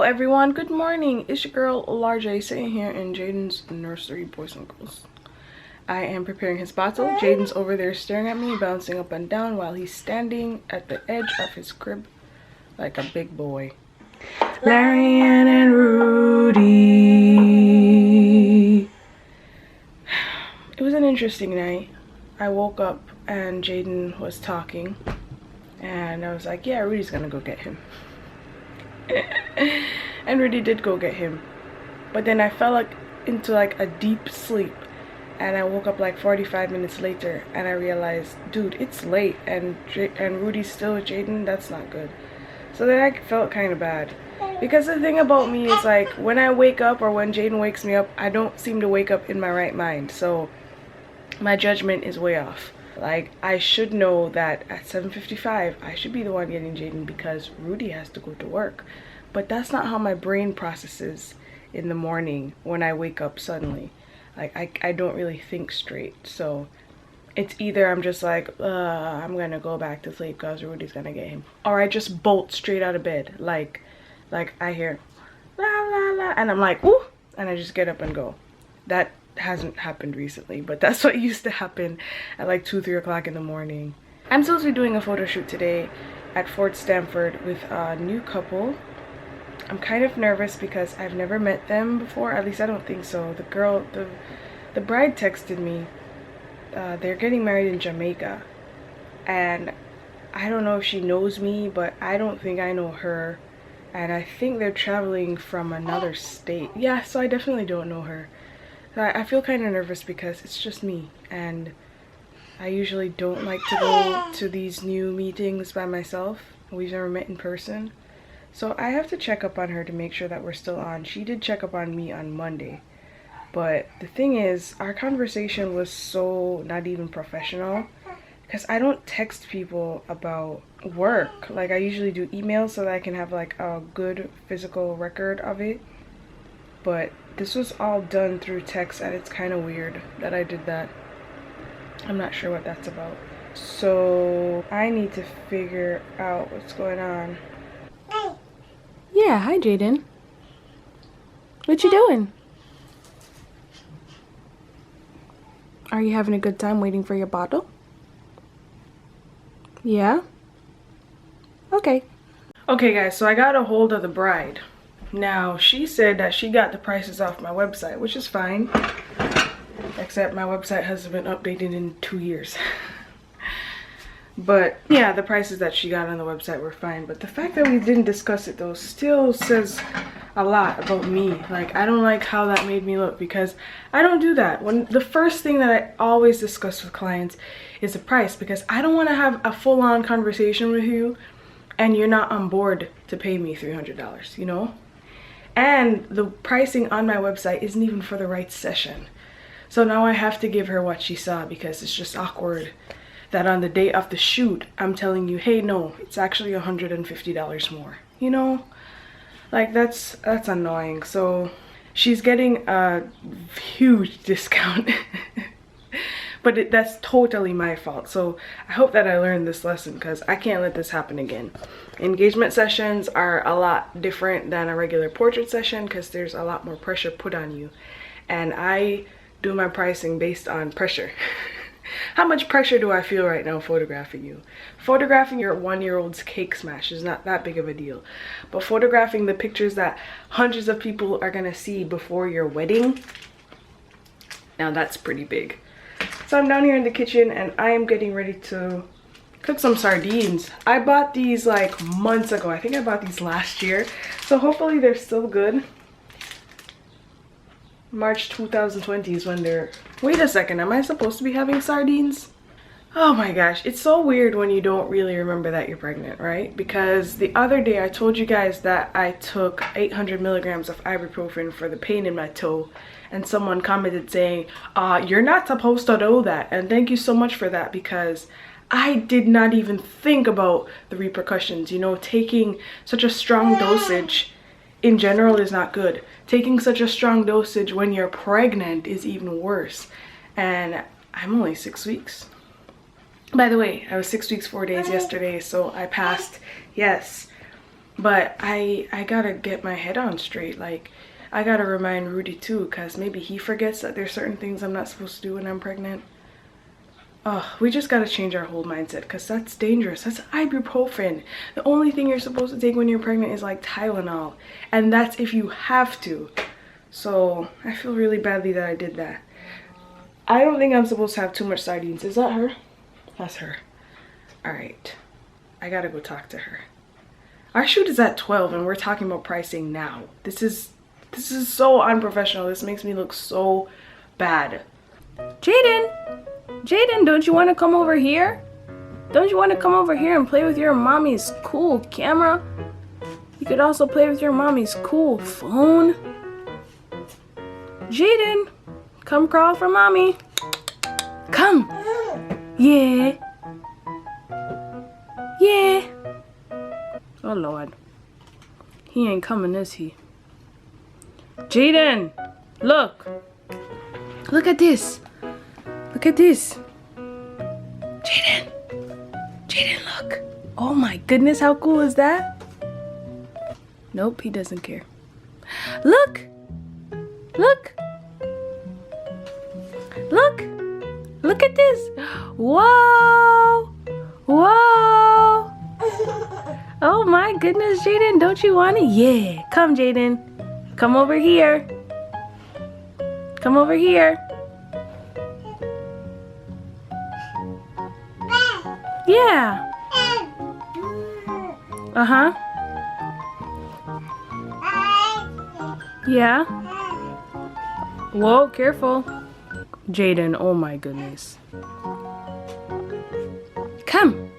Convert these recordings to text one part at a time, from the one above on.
everyone, good morning. It's your girl LarJ sitting here in Jaden's nursery, boys and girls. I am preparing his bottle. Jaden's over there staring at me, bouncing up and down while he's standing at the edge of his crib like a big boy. Larianne and Roody. It was an interesting night. I woke up and Jaden was talking and I was like, yeah, Rudy's gonna go get him. And Rudy did go get him, but then I fell into a deep sleep, and I woke up like 45 minutes later and I realized, dude, it's late and Rudy's still with Jaden. That's not good. So then I felt kind of bad, because the thing about me is, like, when I wake up or when Jaden wakes me up, I don't seem to wake up in my right mind, so my judgment is way off. Like, I should know that at 7:55 I should be the one getting Jaden because Rudy has to go to work. But that's not how my brain processes in the morning when I wake up suddenly. Like, I don't really think straight. So it's either I'm just like, I'm gonna go back to sleep because Rudy's gonna get him, or I just bolt straight out of bed. Like I hear la la la and I'm like, ooh, and I just get up and go. That hasn't happened recently, but that's what used to happen at like 2-3 o'clock in the morning. I'm supposed to be doing a photo shoot today at Fort Stamford with a new couple. I'm kind of nervous because I've never met them before, at least I don't think so. The bride texted me. They're getting married in Jamaica, and I don't know if she knows me, but I don't think I know her, and I think they're traveling from another state. Yeah, so I definitely don't know her. I feel kind of nervous because it's just me, and I usually don't like to go to these new meetings by myself. We've never met in person, so I have to check up on her to make sure that we're still on. She did check up on me on Monday, but the thing is, our conversation was so not even professional, because I don't text people about work. Like, I usually do emails so that I can have like a good physical record of it, but this was all done through text, and it's kind of weird that I did that. I'm not sure what that's about. So I need to figure out what's going on. Hi. Yeah, hi Jaden. What you doing? Are you having a good time waiting for your bottle? Yeah? Okay. Okay guys, so I got a hold of the bride. Now, she said that she got the prices off my website, which is fine, except my website hasn't been updated in 2 years. But yeah, the prices that she got on the website were fine, but the fact that we didn't discuss it though still says a lot about me. Like, I don't like how that made me look, because I don't do that. When the first thing that I always discuss with clients is the price, because I don't want to have a full-on conversation with you and you're not on board to pay me $300, you know? And the pricing on my website isn't even for the right session. So now I have to give her what she saw, because it's just awkward that on the day of the shoot, I'm telling you, hey, no, it's actually $150 more. You know? Like, that's annoying. So she's getting a huge discount. But that's totally my fault. So I hope that I learned this lesson, because I can't let this happen again. Engagement sessions are a lot different than a regular portrait session, because there's a lot more pressure put on you. And I do my pricing based on pressure. How much pressure do I feel right now photographing you? Photographing your 1-year-old's cake smash is not that big of a deal. But photographing the pictures that hundreds of people are gonna see before your wedding, now that's pretty big. So I'm down here in the kitchen and I am getting ready to cook some sardines. I bought these like months ago. I think I bought these last year. So hopefully they're still good. March 2020 is when they're... Wait a second, am I supposed to be having sardines? Oh my gosh, it's so weird when you don't really remember that you're pregnant, right? Because the other day I told you guys that I took 800 milligrams of ibuprofen for the pain in my toe, and someone commented saying, you're not supposed to do that, and thank you so much for that, because I did not even think about the repercussions. You know, taking such a strong dosage in general is not good. Taking such a strong dosage when you're pregnant is even worse. And I'm only 6 weeks. By the way, I was 6 weeks 4 days yesterday, so I passed. Yes, But I gotta get my head on straight. Like, I gotta remind Rudy too, because maybe he forgets that there's certain things I'm not supposed to do when I'm pregnant. Oh, we just gotta change our whole mindset, because that's dangerous. That's ibuprofen. The only thing you're supposed to take when you're pregnant is like Tylenol, and that's if you have to. So I feel really badly that I did that. I don't think I'm supposed to have too much sardines. Is that her? That's her. All right, I gotta go talk to her. Our shoot is at 12 and we're talking about pricing now. This is so unprofessional. This makes me look so bad. Jaden, don't you want to come over here? Don't you want to come over here and play with your mommy's cool camera? You could also play with your mommy's cool phone. Jaden, come crawl for mommy. Come. Yeah. Yeah. Oh Lord. He ain't coming, is he? Jaden, look. Look at this. Look at this. Jaden, look. Oh my goodness, how cool is that? Nope, he doesn't care. Look. Look. Look. Look at this. Whoa. Whoa. Oh my goodness, Jaden, don't you want it? Yeah. Come, Jaden. Come over here. Come over here. Yeah. Uh-huh. Yeah. Whoa, careful. Jaden, oh my goodness. Come.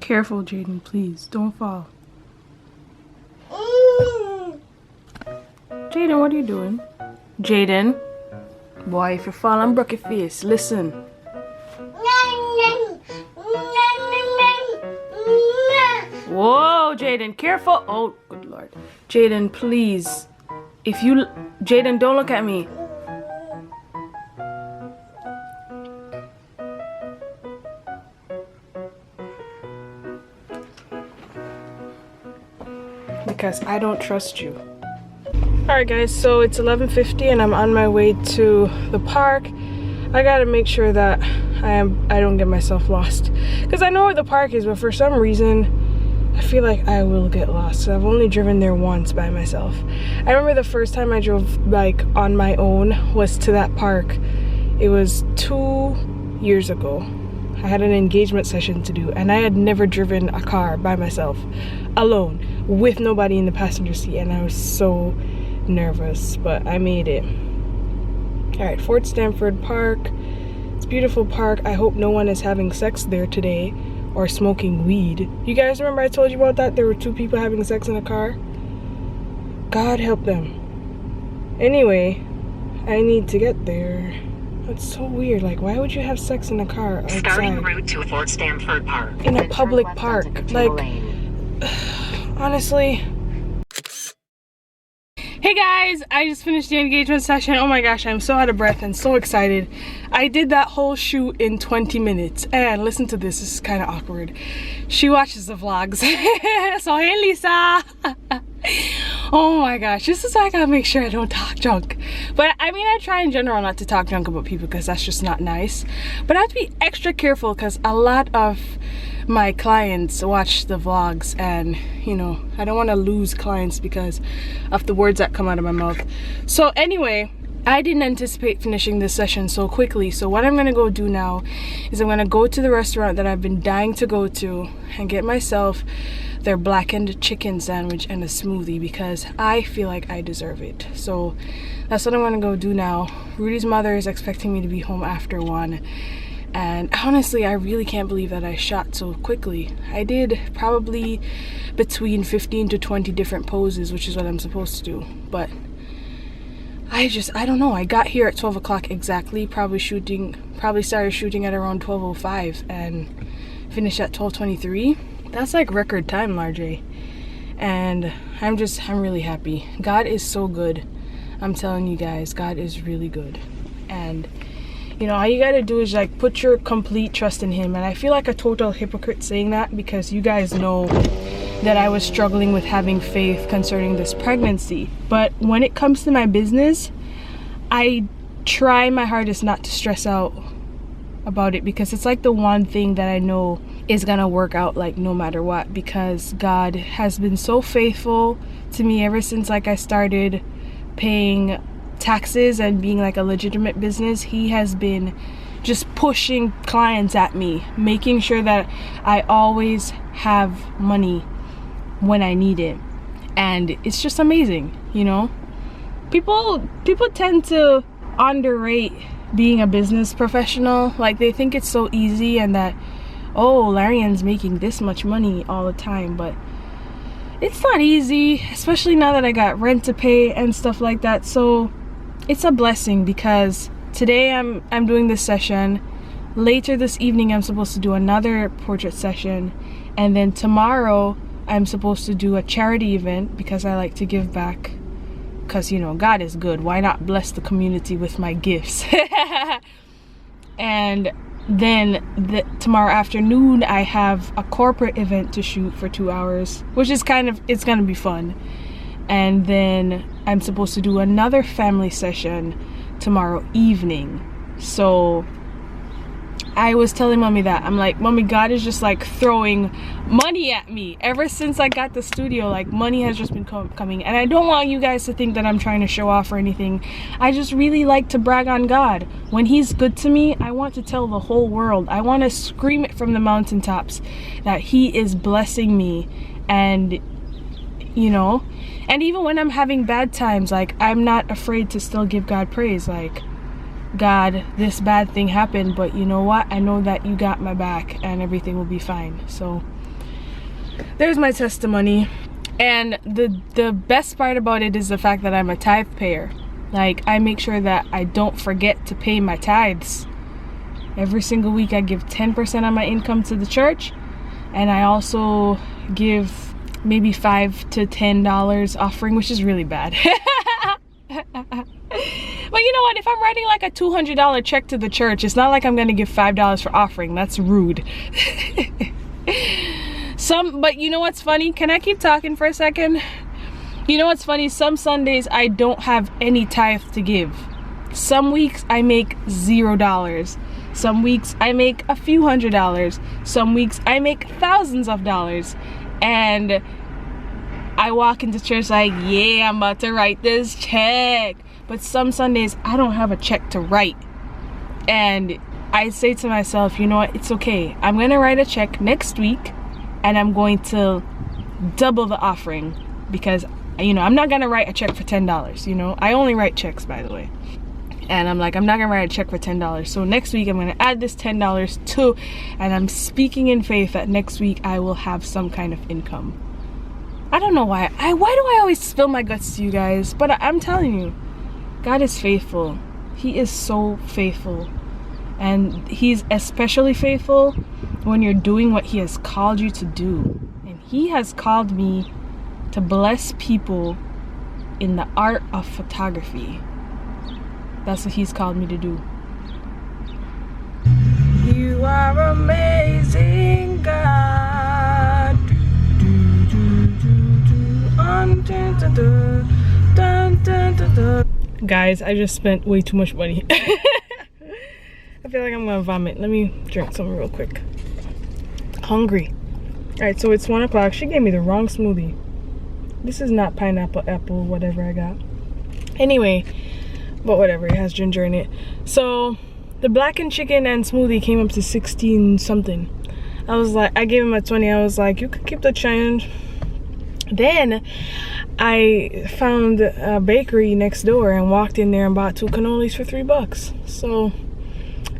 Careful, Jaden, please. Don't fall. Jaden, what are you doing? Jaden? Boy, if you fall and broke your face, listen. Whoa, Jaden, careful. Oh, good Lord. Jaden, please. Jaden, don't look at me. Because I don't trust you. Alright guys, so it's 11:50 and I'm on my way to the park. I gotta make sure that I don't get myself lost. Because I know where the park is, but for some reason I feel like I will get lost. So I've only driven there once by myself. I remember the first time I drove like on my own was to that park. It was 2 years ago. I had an engagement session to do and I had never driven a car by myself, alone, with nobody in the passenger seat, and I was so nervous, but I made it. Alright, Fort Stamford Park. It's a beautiful park. I hope no one is having sex there today or smoking weed. You guys remember I told you about that? There were 2 people having sex in a car? God help them. Anyway, I need to get there. That's so weird. Like, why would you have sex in a car outside? Starting route to Fort Stamford Park. In a public park. Like, honestly. Hey guys, I just finished the engagement session. Oh my gosh, I'm so out of breath and so excited. I did that whole shoot in 20 minutes. And listen to this, this is kind of awkward. She watches the vlogs. So hey Lisa. Oh my gosh, this is why I gotta make sure I don't talk junk. But I mean, I try in general not to talk junk about people because that's just not nice. But I have to be extra careful because a lot of my clients watch the vlogs, and you know, I don't want to lose clients because of the words that come out of my mouth. So anyway, I didn't anticipate finishing this session so quickly. So what I'm gonna go do now is I'm gonna go to the restaurant that I've been dying to go to and get myself their blackened chicken sandwich and a smoothie because I feel like I deserve it. So that's what I'm gonna go do now. Rudy's mother is expecting me to be home after 1. And honestly, I really can't believe that I shot so quickly. I did probably between 15 to 20 different poses, which is what I'm supposed to do. But I don't know. I got here at 12 o'clock exactly, probably started shooting at around 12:05 and finished at 12:23. That's like record time, LarJ. And I'm really happy. God is so good. I'm telling you guys, God is really good. And you know, all you gotta do is like put your complete trust in him. And I feel like a total hypocrite saying that because you guys know that I was struggling with having faith concerning this pregnancy. But when it comes to my business, I try my hardest not to stress out about it because it's like the one thing that I know is gonna work out like no matter what, because God has been so faithful to me ever since like I started paying taxes and being like a legitimate business. He has been just pushing clients at me, making sure that I always have money when I need it. And it's just amazing, you know. People tend to underrate being a business professional. Like they think it's so easy and that, oh, Larianne's making this much money all the time, but it's not easy, especially now that I got rent to pay and stuff like that. So it's a blessing because today I'm doing this session. Later this evening I'm supposed to do another portrait session, and then tomorrow I'm supposed to do a charity event because I like to give back, because you know, God is good. Why not bless the community with my gifts? And then tomorrow afternoon I have a corporate event to shoot for 2 hours, which is it's gonna be fun. And then I'm supposed to do another family session tomorrow evening. So I was telling mommy that, I'm like, mommy, God is just like throwing money at me. Ever since I got the studio, like money has just been coming. And I don't want you guys to think that I'm trying to show off or anything. I just really like to brag on God. When he's good to me, I want to tell the whole world. I want to scream it from the mountaintops that he is blessing me. And you know, and even when I'm having bad times, like I'm not afraid to still give God praise. Like, God, this bad thing happened, but you know what? I know that you got my back and everything will be fine. So there's my testimony. And the best part about it is the fact that I'm a tithe payer. Like, I make sure that I don't forget to pay my tithes. Every single week I give 10% of my income to the church, and I also give maybe $5 to $10 offering, which is really bad. But you know what, if I'm writing like a $200 check to the church, it's not like I'm gonna give $5 for offering. That's rude. But you know what's funny? Can I keep talking for a second? You know what's funny? Some Sundays I don't have any tithe to give. Some weeks I make $0. Some weeks I make a few $100s. Some weeks I make thousands of dollars. And I walk into church like, yeah, I'm about to write this check. But some Sundays I don't have a check to write. And I say to myself, you know what, it's okay. I'm gonna write a check next week and I'm going to double the offering, because you know, I'm not gonna write a check for $10, you know. I only write checks, by the way. And I'm like, I'm not gonna write a check for $10. So next week I'm gonna add this $10 to, and I'm speaking in faith that next week I will have some kind of income. I don't know why. Why do I always spill my guts to you guys? But I'm telling you, God is faithful. He is so faithful. And he's especially faithful when you're doing what he has called you to do. And he has called me to bless people in the art of photography. That's what he's called me to do. You are amazing, God. Guys, I just spent way too much money. I feel like I'm gonna vomit. Let me drink something real quick. Hungry. Alright, so it's 1 o'clock. She gave me the wrong smoothie. This is not pineapple, apple, whatever I got. Anyway, but whatever, it has ginger in it. So the blackened chicken and smoothie came up to 16 something. I was like, I gave him a 20. I was like, you could keep the change. Then I found a bakery next door and walked in there and bought 2 cannolis for $3. So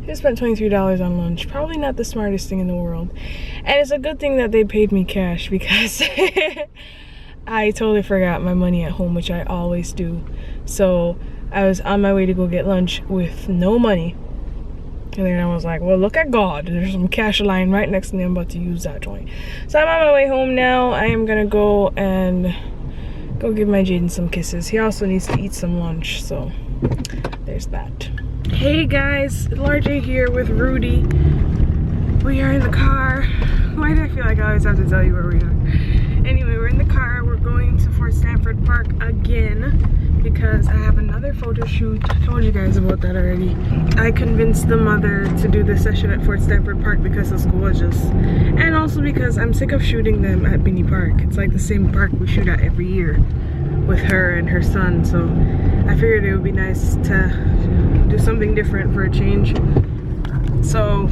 I spent $23 on lunch. Probably not the smartest thing in the world. And it's a good thing that they paid me cash, because I totally forgot my money at home, which I always do. So I was on my way to go get lunch with no money. And then I was like, well, look at God. There's some cash lying right next to me. I'm about to use that joint. So I'm on my way home now. I am going to go and go give my Jaden some kisses. He also needs to eat some lunch. So there's that. Hey guys, LarJ here with Roody. We are in the car. Why do I feel like I always have to tell you where we are? Anyway, we're in the car. We're going to Fort Stamford Park again because I have another photo shoot. I told you guys about that already. I convinced the mother to do this session at Fort Stamford Park because it's gorgeous. And also because I'm sick of shooting them at Binnie Park. It's like the same park we shoot at every year with her and her son. So I figured it would be nice to do something different for a change. So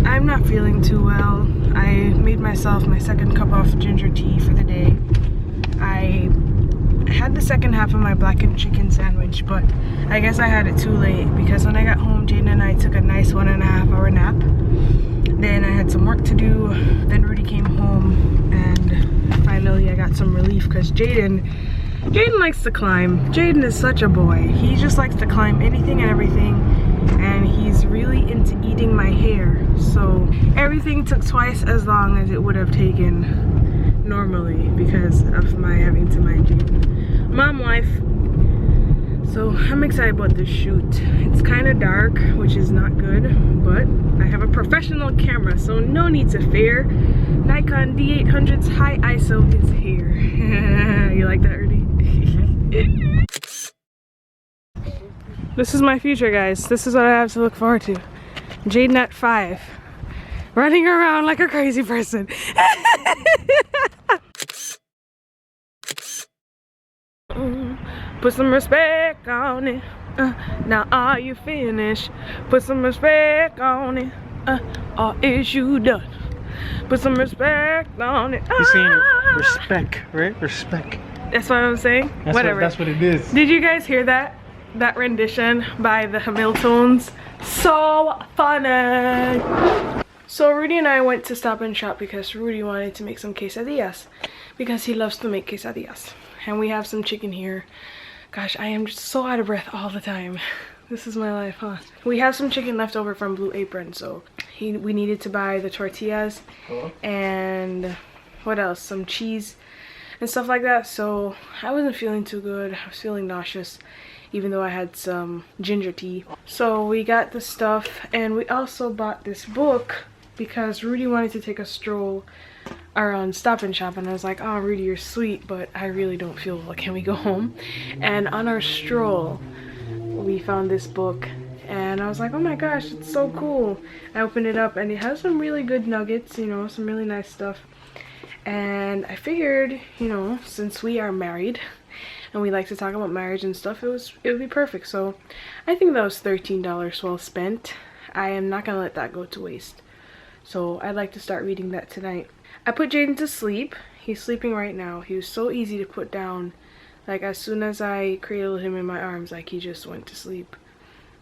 I'm not feeling too well. I made myself my second cup of ginger tea for the day. I had the second half of my blackened chicken sandwich, but I guess I had it too late because when I got home, Jaden and I took a nice 1.5 hour nap. Then I had some work to do. Then Roody came home, and finally I got some relief because Jaden likes to climb. Jaden is such a boy. He just likes to climb anything and everything, and he's really into eating my hair. So everything took twice as long as it would have taken normally because of my having to mind Jaden. Mom life. So I'm excited about this shoot. It's kind of dark, which is not good, but I have a professional camera, so no need to fear. Nikon D800's high ISO is here. You like that, Rudy? This is my future, guys. This is what I have to look forward to. Jaden at 5, running around like a crazy person. Put some respect on it. Now are you finished? Put some respect on it. Or is you done? Put some respect on it. You're saying respect, right? Respect. That's what I'm saying. Whatever. That's what it is. Did you guys hear that? That rendition by the Hamiltons? So funny. So Roody and I went to Stop and Shop because Roody wanted to make some quesadillas because he loves to make quesadillas. And we have some chicken here. Gosh, I am just so out of breath all the time. This is my life, huh? We have some chicken left over from Blue Apron, so we needed to buy the tortillas and what else? Some cheese and stuff like that. So I wasn't feeling too good. I was feeling nauseous, even though I had some ginger tea. So we got the stuff, and we also bought this book because Roody wanted to take a stroll around Stop and Shop, and I was like, oh Roody, you're sweet, but I really don't feel well. Can we go home? And on our stroll we found this book, and I was like, oh my gosh, it's so cool. I opened it up, and it has some really good nuggets, you know, some really nice stuff. And I figured, you know, since we are married and we like to talk about marriage and stuff, it would be perfect. So I think that was $13 well spent. I am not gonna let that go to waste. So I'd like to start reading that tonight. I put Jaden to sleep. He's sleeping right now. He was so easy to put down. Like as soon as I cradled him in my arms, like he just went to sleep.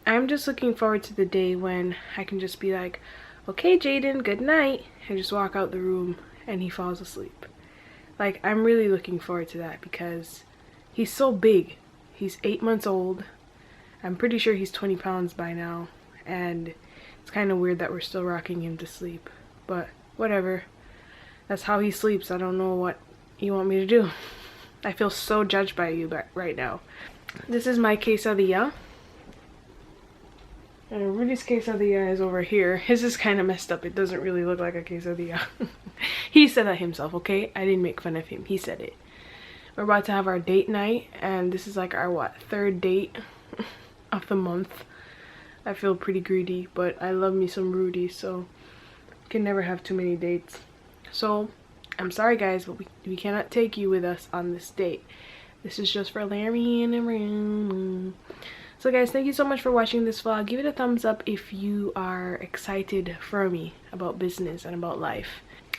I'm just looking forward to the day when I can just be like, okay Jaden, good night, and just walk out the room and he falls asleep. Like I'm really looking forward to that because he's so big. He's 8 months old. I'm pretty sure he's 20 pounds by now, and it's kind of weird that we're still rocking him to sleep, but whatever. That's how he sleeps. I don't know what you want me to do. I feel so judged by you right now. This is my quesadilla. And Rudy's quesadilla is over here. His is kind of messed up. It doesn't really look like a quesadilla. He said that himself, okay? I didn't make fun of him. He said it. We're about to have our date night, and this is like our, what, 3rd date of the month. I feel pretty greedy, but I love me some Roody, so can never have too many dates. So I'm sorry guys, but we cannot take you with us on this date. This is just for Larianne and Room. So guys, thank you so much for watching this vlog. Give it a thumbs up if you are excited for me about business and about life.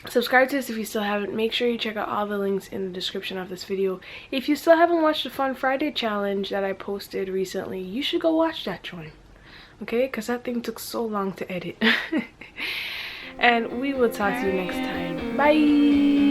Subscribe to this if you still haven't. Make sure you check out all the links in the description of this video. If you still haven't watched the Fun Friday challenge that I posted recently, you should go watch that joint, okay? Because that thing took so long to edit. And we will talk to you next time. Bye.